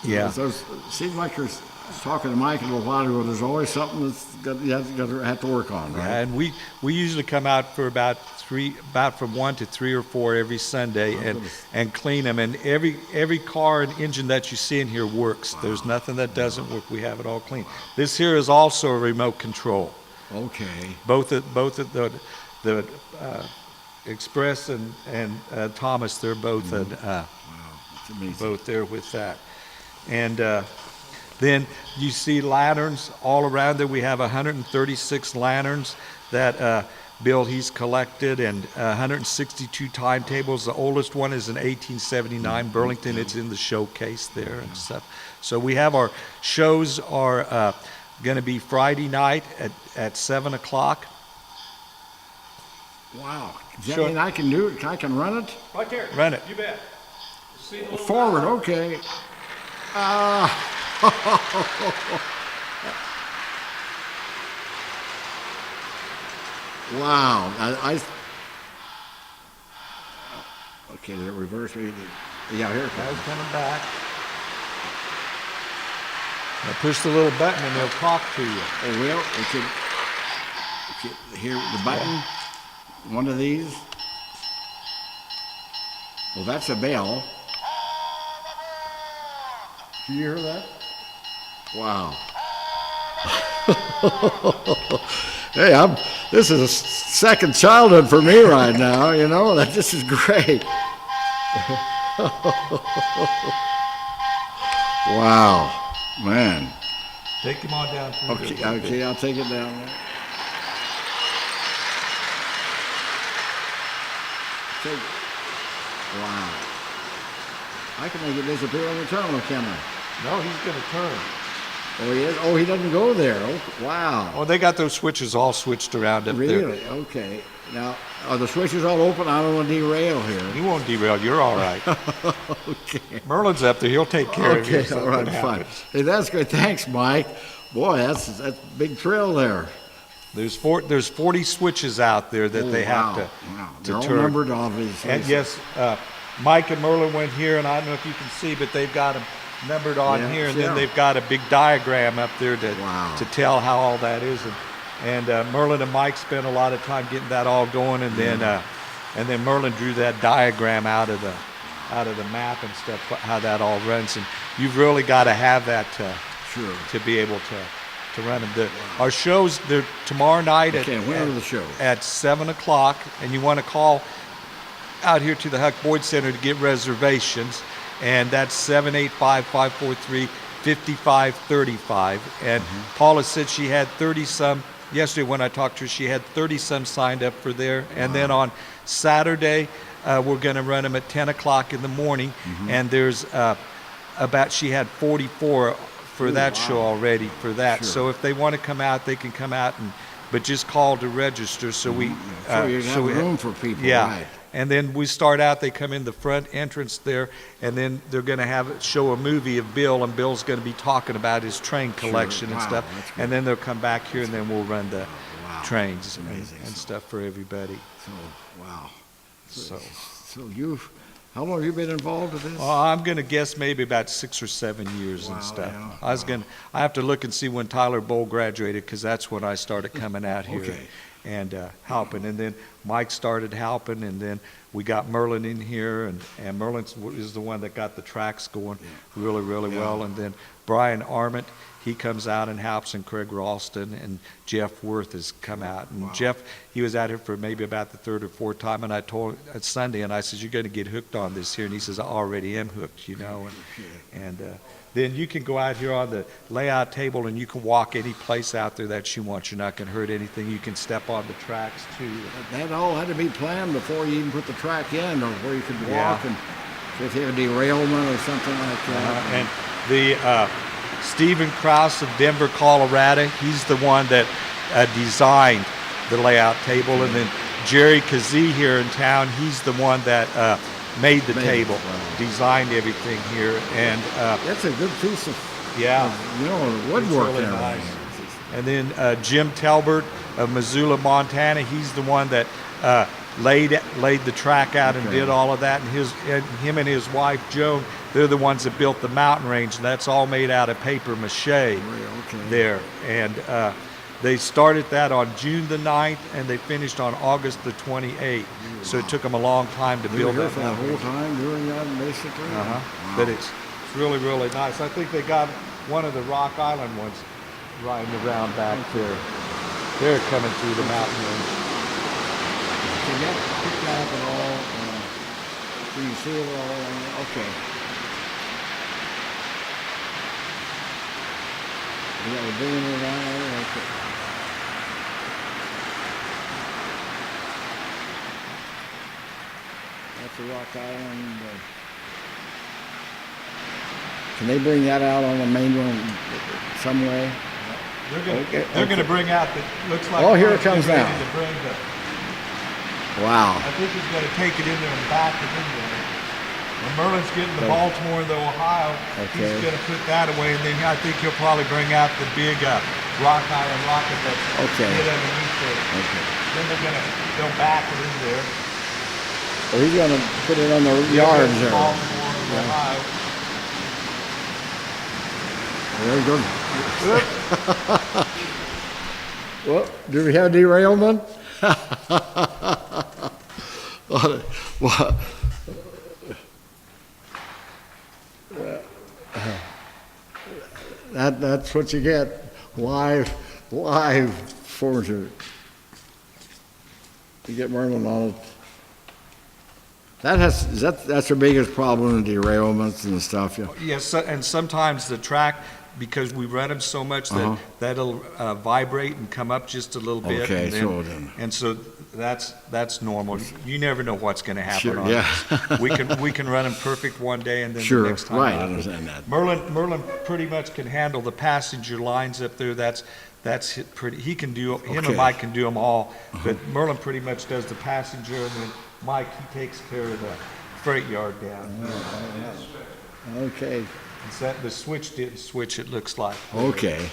Yeah. It seems like you're talking to Mike a little while ago. There's always something you have to work on, right? Yeah, and we usually come out for about from 1 to 3 or 4 every Sunday and clean them. And every car and engine that you see in here works. Wow. There's nothing that doesn't work. We have it all clean. This here is also a remote control. Okay. Both of the Express and Thomas, they're both Wow, that's amazing. both there with that. And then you see lanterns all around there. We have 136 lanterns that Bill, he's collected, and 162 timetables. The oldest one is in 1879 Burlington. It's in the showcase there and stuff. So we have our shows are going to be Friday night at 7 o'clock. Wow. Does that Sure. mean I can do it? I can run it? Right there. Run it. You bet. Forward, okay. Wow. Okay, did it reverse me? Yeah, here it Now comes. he's coming back. Now push the little button and they'll talk to you. Oh, well, here, the button, one of these. Well, that's a bell. Can you hear that? Wow. Hey, this is a second childhood for me right now, you know, this is great. Wow, man. Take him on down through Okay, there. okay, I'll take it down there. Wow. I can make it disappear on the terminal, can I? No, he's going to turn. Oh, he is? Oh, he doesn't go there. Oh, wow. Oh, they got those switches all switched around up there. Really? Okay. Now, are the switches all open? I don't want to derail here. He won't derail. You're all right. Okay. Merlin's up there. He'll take care of you. if Okay, all right, something fine. happens. Hey, that's great. Thanks, Mike. Boy, that's a big thrill there. There's 40 switches out there that Oh, they have wow. Wow. to They're all turn. numbered, obviously. And yes, Mike and Merlin went here, and I don't know if you can see, but they've got them numbered on Yeah, here, and yeah. then they've got a big diagram up there Wow. to tell how all that is. And Merlin and Mike spent a lot of time getting that all going, and then Merlin drew that diagram out of the map and stuff, how that all runs. And you've really got to have that Sure. to be able to run them. Our shows, they're tomorrow night Okay, when are the shows? at 7 o'clock, and you want to call out here to the Huck Boyd Center to get reservations, and that's 785-543-5535. And Paula said she had 30-some, yesterday when I talked to her, she had 30-some signed up for there. And then on Saturday, we're going to run them at 10 o'clock in the morning, and there's she had 44 for that show already for that. Sure. So if they want to come out, they can come out, but just call to register. So we So you have room for people, yeah. right. And then we start out, they come in the front entrance there, and then they're going to show a movie of Bill, and Bill's going to be talking about his train collection and Wow, stuff. that's great. And then they'll come back here, and then we'll run the Wow, trains that's and amazing. stuff for everybody. So, wow. So, How long have you been involved with this? I'm going to guess maybe about 6 or 7 years Wow, and stuff. yeah, I have to look and see when Tyler Bowl graduated, because that's when I started coming out here Okay. and helping. And then Mike started helping, and then we got Merlin in here, and Merlin is the one that got the tracks going really, really well. And then Brian Arment, he comes out and helps, and Craig Ralston and Jeff Worth has come out. And Jeff, he was out here for maybe about the third or fourth time, and I told him Sunday, and I said, you're going to get hooked on this here. And he says, I already am hooked, you know. And then you can go out here on the layout table, and you can walk any place out there that you want. You're not going to hurt anything. You can step on the tracks, too. That all had to be planned before you even put the track in, or where you could walk, and if you have a derailment or something like that. And the Stephen Krause of Denver, Colorado, he's the one that designed the layout table. And then Jerry Kazee here in town, he's the one that made the table, designed everything here. And that's a good piece of woodwork really there. Nice. And then Jim Telbert of Missoula, Montana, he's the one that laid the track out and did all of that. And him and his wife Joan, they're the ones that built the mountain range, and that's all made out of paper mache there. And they started that on June the 9th, and they finished on August the 28th. So it took them a long time to build that. For the whole time doing that, basically. Wow. But it's really, really nice. I think they got one of the Rock Island ones riding around back there. They're coming through the mountain range. So you have to pick that up at all, so you see it all. Okay. You got a boom around there. Okay. That's the Rock Island. Can they bring that out on the main one some way? They're going to bring out the, looks like. Oh, here it comes now. Wow. I think he's going to take it in there and back it in there. When Merlin's getting the Baltimore and the Ohio, he's going to put that away, and then I think he'll probably bring out the big Rock Island rocket that's hid underneath there. Then they'll back it in there. Well, he's going to put it on the yards there. Baltimore and Ohio. There he goes. Well, do we have derailment? That's what you get live for you. You get Merlin on it. That's the biggest problem, the derailments and stuff. Yeah. Yes, and sometimes the track, because we run them so much that that'll vibrate and come up just a little bit. Okay, and so that's normal. You never know what's going to happen on yeah. this. We can run them perfect one day, and then the next time. Right, I understand that. Merlin pretty much can handle the passenger lines up there. That's pretty. He can do him and Mike can do them all, but Merlin pretty much does the passenger, and then Mike, he takes care of the freight yard down. Okay. The switch didn't switch, it looks like. Okay.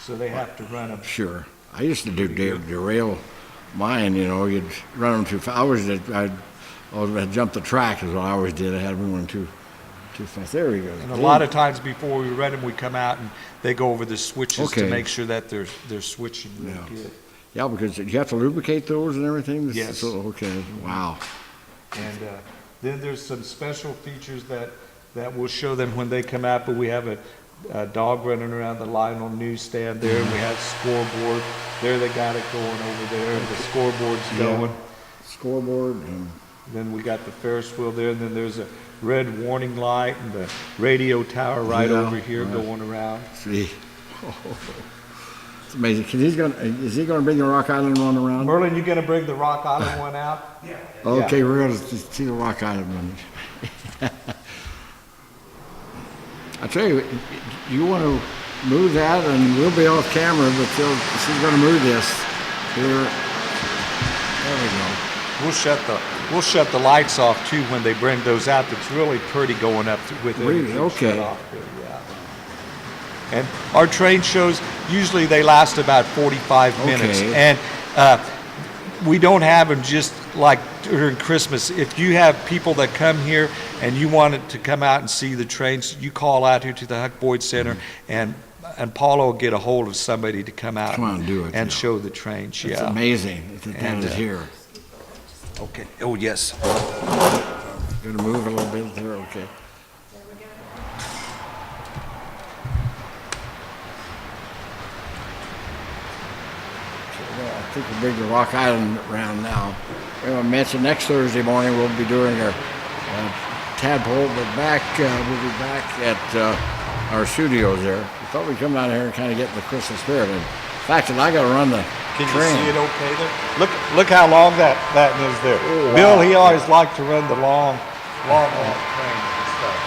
So they have to run them. Sure. I used to do derail mine, you'd run them too fast. I'd jump the track is what I always did. I had them going too fast. There we go. And a lot of times before we run them, we come out and they go over the switches to make sure that they're switching really good. Yeah, because you have to lubricate those and everything? Yes. So, okay, wow. And then there's some special features that we'll show them when they come out, but we have a dog running around the Lionel newsstand there, and we have scoreboard. There they got it going over there, and the scoreboard's going. Scoreboard. And then we got the Ferris wheel there, and then there's a red warning light and the radio tower over here going around. See. It's amazing. Is he going to bring the Rock Island one around? Merlin, you going to bring the Rock Island one out? Yeah. Okay, we're going to see the Rock Island one. I tell you, you want to move that, and we'll be off camera, but she's going to move this here. There we go. We'll shut the lights off too when they bring those out. It's really pretty going up with it. Really? Okay. Shut off there, yeah. And our train shows usually they last about 45 minutes, and we don't have them just like during Christmas. If you have people that come here and you want it to come out and see the trains, you call out here to the Huck Boyd Center, and Paula will get a hold of somebody to come out and do it, and show the trains. It's amazing that it's here. Okay. Oh, yes. Gonna move a little bit there, okay. I think we'll bring the Rock Island around now. I mentioned next Thursday morning we'll be doing our Tadpoll, but we'll be back at our studios there. We thought we'd come down here and kind of get in the Christmas spirit. And the fact that I got to run the Can you train. see it okay there? Look how long that is there. Oh, wow. Bill, he always liked to run the long train and stuff.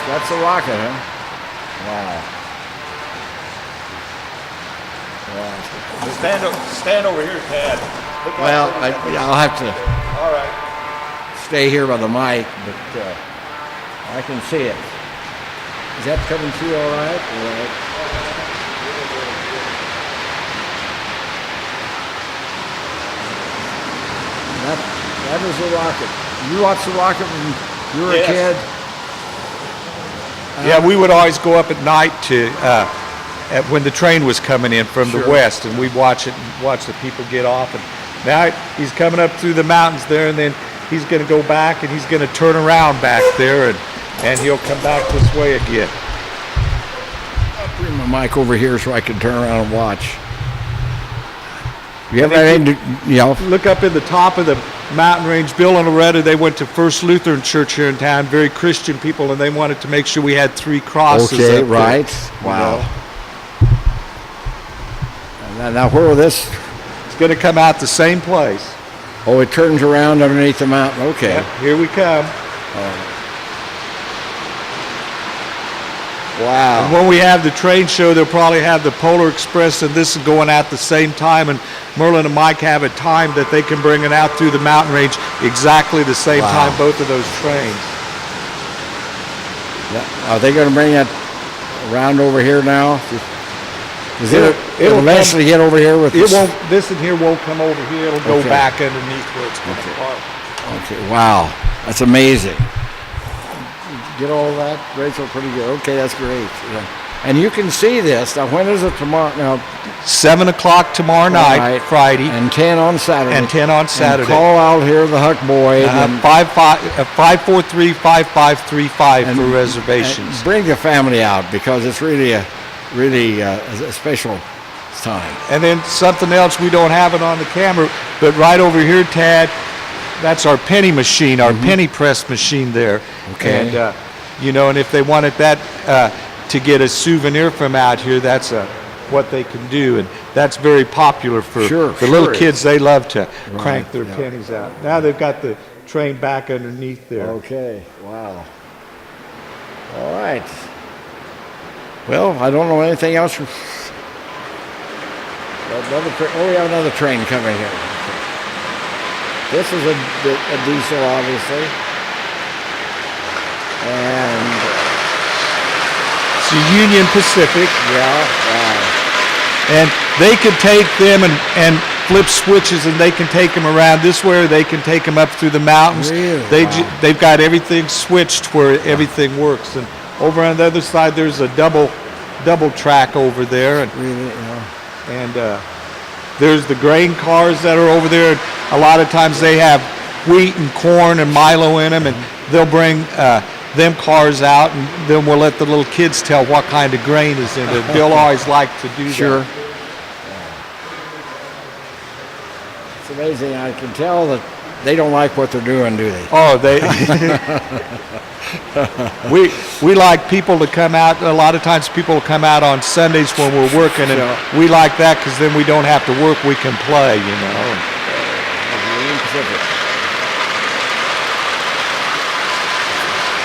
That's a rocket, huh? Wow. Stand over here, Tad. Well, I'll have to All right. stay here by the mic, but I can see it. Is that coming through all right? All right. That is a rocket. You watched the rocket when you were a kid? Yeah, we would always go up at night to when the train was coming in from the west, and we'd watch it and watch the people get off. And now he's coming up through the mountains there, and then he's going to go back and he's going to turn around back there, and he'll come back this way again. I'll bring my mic over here so I can turn around and watch. You have anything to, Look up in the top of the mountain range. Bill and Loretta, they went to First Lutheran Church here in town, very Christian people, and they wanted to make sure we had 3 crosses Okay, up there. right. Wow. Now where will this? It's going to come out the same place. Oh, it turns around underneath the mountain. Okay. Yep, here we come. Wow. And when we have the train show, they'll probably have the Polar Express and this going out the same time. And Merlin and Mike have a time that they can bring it out through the mountain range exactly the same time, both of those trains. Yeah. Are they going to bring that around over here now? It'll eventually get over here with this? This in here won't come over here. It'll go back underneath where it's going to park. Okay, wow. That's amazing. Get all that, Rachel, pretty good. Okay, that's great. Yeah. And you can see this. Now, when is it tomorrow? Now, 7 o'clock tomorrow night, Friday. And 10 on Saturday. And 10 on Saturday. And call out here, the Huck Boy. 543-5535 for reservations. And bring the family out because it's really a special time. And then something else, we don't have it on the camera, but right over here, Tad, that's our penny machine, our penny press machine there. Okay. And, and if they wanted that to get a souvenir from out here, that's what they can do. And that's very popular for the little kids. They love to crank their pennies out. Now they've got the train back underneath there. Okay, wow. All right. Well, I don't know anything else. We have another train coming here. Okay. This is a diesel, obviously. And it's a Union Pacific. Yeah, wow. And they can take them and flip switches, and they can take them around this way, or they can take them up through the mountains. Really? They've got everything switched where everything works. And over on the other side, there's a double track over there. And, and there's the grain cars that are over there. A lot of times they have wheat and corn and Milo in them, and they'll bring them cars out, and then we'll let the little kids tell what kind of grain is in it. Bill always liked to do that. Sure. It's amazing. I can tell that they don't like what they're doing, do they? Oh, we like people to come out. A lot of times people come out on Sundays when we're working, and we like that because then we don't have to work. We can play,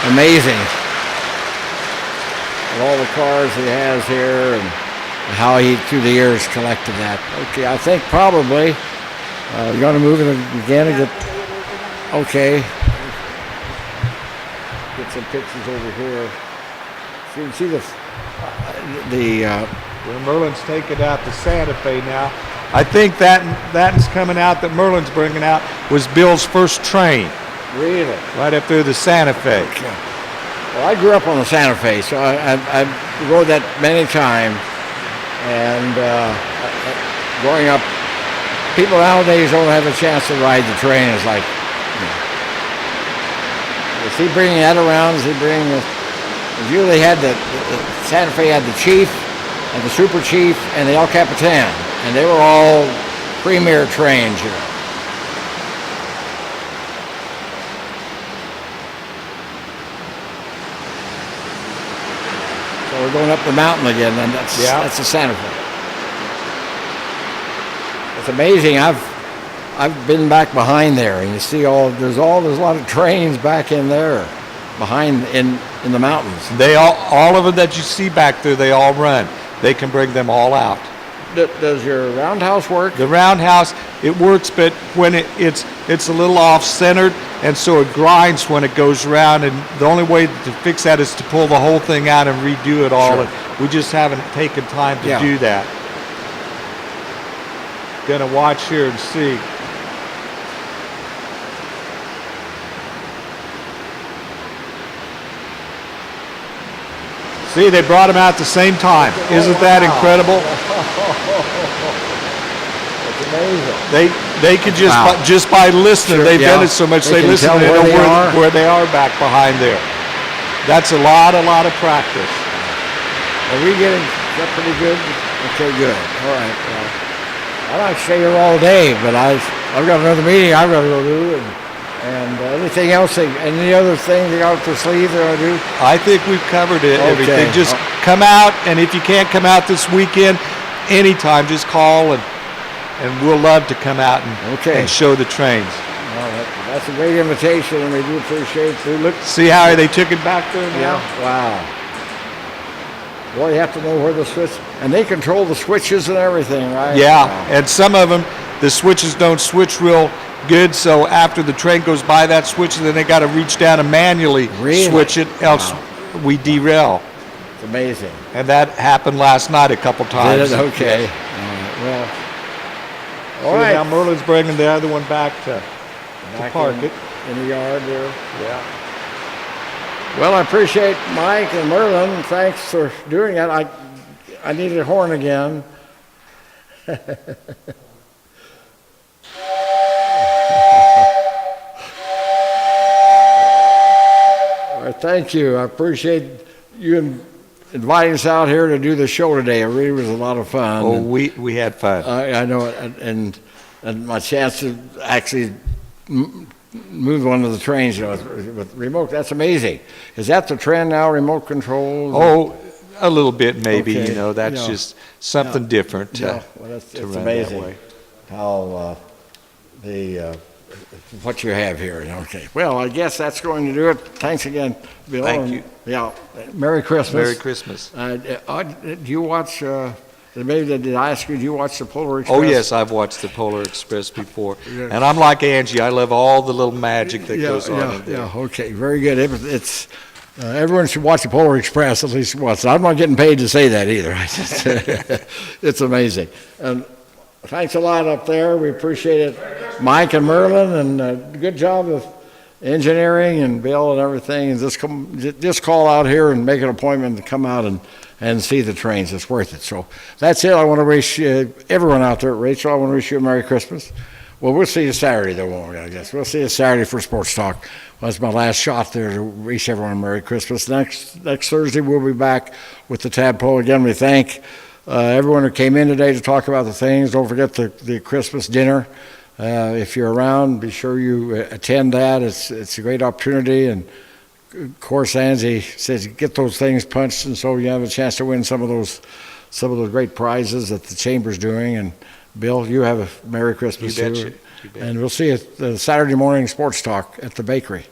Amazing. All the cars he has here and how he, through the years, collected that. Okay, I think probably you're going to move it again and get, okay. Get some pictures over here. So you can see Well, Merlin's taking out the Santa Fe now. I think that's coming out that Merlin's bringing out was Bill's first train. Really? Right up there, the Santa Fe. Okay. Well, I grew up on the Santa Fe, so I rode that many times. And growing up people nowadays don't have a chance to ride the train. It's like, is he bringing that around? Is he bringing the? Usually had the Santa Fe had the Chief and the Super Chief and the El Capitan, and they were all premier trains, you know. So we're going up the mountain again, and that's the Santa Fe. It's amazing. I've been back behind there, and you see there's a lot of trains back in there, behind in the mountains. They all of them that you see back there, they all run. They can bring them all out. Does your roundhouse work? The roundhouse, it works, but when it's a little off-centered, and so it grinds when it goes around, and the only way to fix that is to pull the whole thing out and redo it all. Sure. And we just haven't taken time to do that. Gonna watch here and see. See, they brought them out at the same time. Isn't that incredible? It's amazing. They could just by listening, they've done it so much they listen and they know where they are back behind there. That's a lot of practice. Are we getting that pretty good? Okay, good. All right. Well, I'd like to stay here all day, but I've got another meeting I've got to go do, and anything else, any other thing they got up their sleeve they're going to do? I think we've covered it, everything. Just come out, and if you can't come out this weekend, anytime, just call, and we'll love to come out and show the trains. Well, that's a great invitation, and we do appreciate it. Look, see how they took it back there now? Yeah, wow. Boy, you have to know where the switch, and they control the switches and everything, right? Yeah, and some of them, the switches don't switch real good, so after the train goes by that switch, then they got to reach down and manually switch it, else we derail. It's amazing. And that happened last night a couple times. Did it? Okay. Well, all right. Now Merlin's bringing the other one back to park it in the yard there. Yeah. Well, I appreciate Mike and Merlin. Thanks for doing that. I need a horn again. Thank you. I appreciate you inviting us out here to do the show today. It really was a lot of fun. Oh, we had fun. I know it, and my chance to actually move one of the trains, with remote. That's amazing. Is that the trend now? Remote control? Oh, a little bit maybe. That's just something different to it's run amazing that way. How what you have here. Okay. Well, I guess that's going to do it. Thanks again, Bill. Thank you. Yeah. Merry Christmas. Merry Christmas. Do you watch? Maybe did I ask you? Do you watch the Polar Express? Oh yes, I've watched the Polar Express before, and I'm like Angie. I love all the little magic that goes on in there. Yeah. Okay. Very good. It's everyone should watch the Polar Express at least once. I'm not getting paid to say that either. It's amazing. And thanks a lot up there. We appreciate it, Mike and Merlin, and good job of engineering and Bill and everything. And just call out here and make an appointment to come out and see the trains. It's worth it. So that's it. I want to wish everyone out there, Rachel, I want to wish you a Merry Christmas. Well, we'll see you Saturday, though, won't we, I guess? We'll see you Saturday for Sports Talk. Well, that's my last shot there to wish everyone a Merry Christmas. Next Thursday, we'll be back with the Tadpoll. Again, we thank everyone who came in today to talk about the things. Don't forget the Christmas dinner. If you're around, be sure you attend that. It's a great opportunity. And, of course, Angie says get those things punched, and so you have a chance to win some of those great prizes that the Chamber's doing. And, Bill, you have a Merry Christmas, you betcha. And we'll see you at the Saturday morning Sports Talk at the bakery.